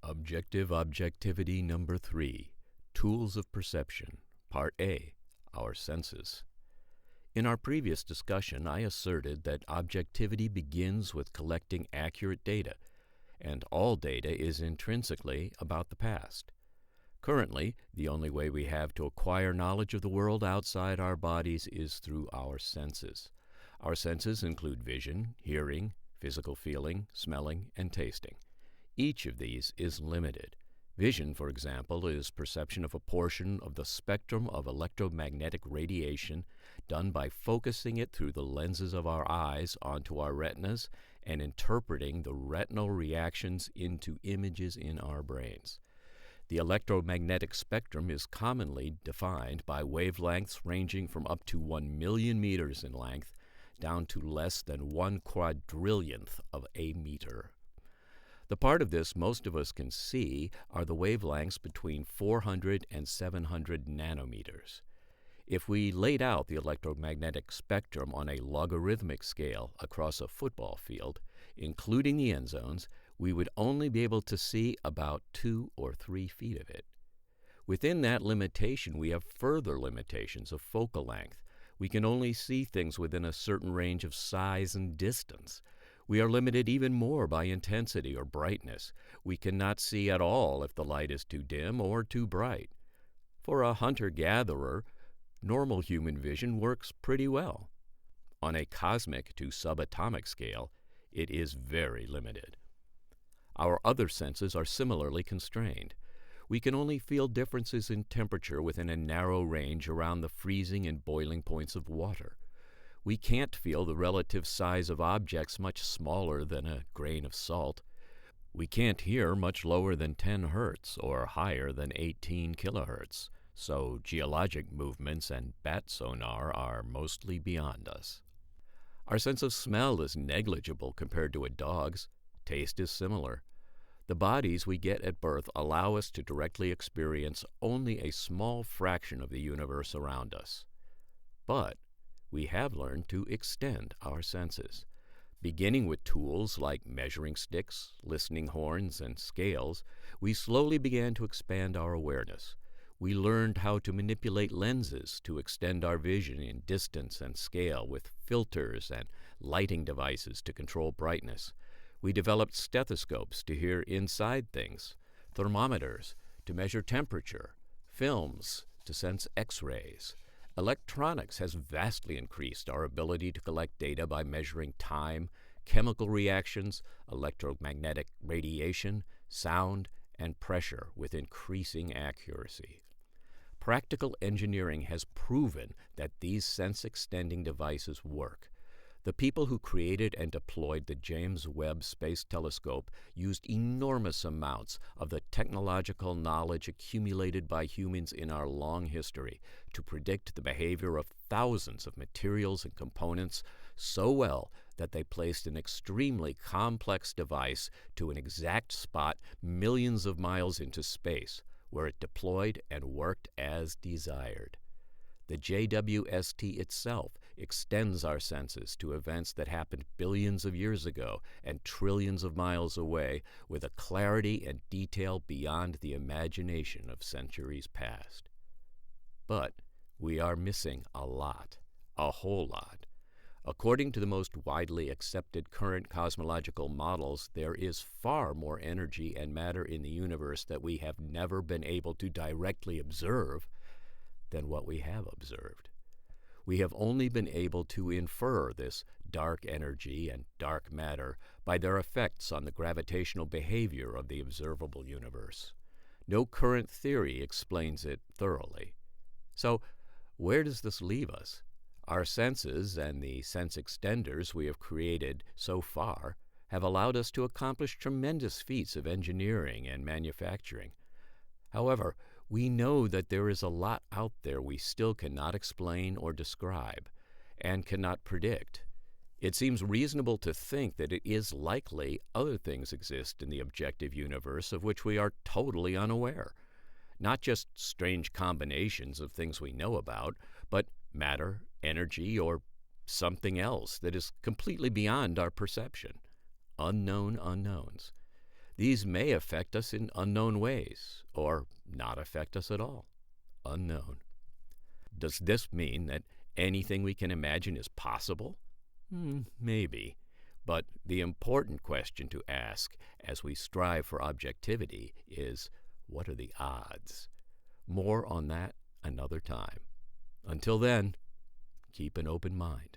Objective Objectivity Number 3, Tools of Perception, Part A, Our Senses. In our previous discussion, I asserted that objectivity begins with collecting accurate data, and all data is intrinsically about the past. Currently, the only way we have to acquire knowledge of the world outside our bodies is through our senses. Our senses include vision, hearing, physical feeling, smelling, and tasting. Each of these is limited. Vision, for example, is perception of a portion of the spectrum of electromagnetic radiation done by focusing it through the lenses of our eyes onto our retinas and interpreting the retinal reactions into images in our brains. The electromagnetic spectrum is commonly defined by wavelengths ranging from up to 1 million meters in length down to less than 1/4,000,000th of a meter. The part of this most of us can see are the wavelengths between 400 and 700 nanometers. If we laid out the electromagnetic spectrum on a logarithmic scale across a football field, including the end zones, we would only be able to see about 2 or 3 feet of it. Within that limitation, we have further limitations of focal length. We can only see things within a certain range of size and distance. We are limited even more by intensity or brightness. We cannot see at all if the light is too dim or too bright. For a hunter-gatherer, normal human vision works pretty well. On a cosmic to subatomic scale, it is very limited. Our other senses are similarly constrained. We can only feel differences in temperature within a narrow range around the freezing and boiling points of water. We can't feel the relative size of objects much smaller than a grain of salt. We can't hear much lower than 10 hertz or higher than 18 kilohertz, so geologic movements and bat sonar are mostly beyond us. Our sense of smell is negligible compared to a dog's. Taste is similar. The bodies we get at birth allow us to directly experience only a small fraction of the universe around us. But we have learned to extend our senses. Beginning with tools like measuring sticks, listening horns, and scales, we slowly began to expand our awareness. We learned how to manipulate lenses to extend our vision in distance and scale with filters and lighting devices to control brightness. We developed stethoscopes to hear inside things, thermometers to measure temperature, films to sense X-rays. Electronics has vastly increased our ability to collect data by measuring time, chemical reactions, electromagnetic radiation, sound, and pressure with increasing accuracy. Practical engineering has proven that these sense-extending devices work. The people who created and deployed the James Webb Space Telescope used enormous amounts of the technological knowledge accumulated by humans in our long history to predict the behavior of thousands of materials and components so well that they placed an extremely complex device to an exact spot millions of miles into space, where it deployed and worked as desired. The JWST itself extends our senses to events that happened billions of years ago and trillions of miles away with a clarity and detail beyond the imagination of centuries past. But we are missing a lot, a whole lot. According to the most widely accepted current cosmological models, there is far more energy and matter in the universe that we have never been able to directly observe than what we have observed. We have only been able to infer this dark energy and dark matter by their effects on the gravitational behavior of the observable universe. No current theory explains it thoroughly. So, where does this leave us? Our senses and the sense extenders we have created so far have allowed us to accomplish tremendous feats of engineering and manufacturing. However, we know that there is a lot out there we still cannot explain or describe, and cannot predict. It seems reasonable to think that it is likely other things exist in the objective universe of which we are totally unaware. Not just strange combinations of things we know about, but matter, energy, or something else that is completely beyond our perception. Unknown unknowns. These may affect us in unknown ways, or not affect us at all. Unknown. Does this mean that anything we can imagine is possible? Maybe. But the important question to ask as we strive for objectivity is, what are the odds? More on that another time. Until then, keep an open mind.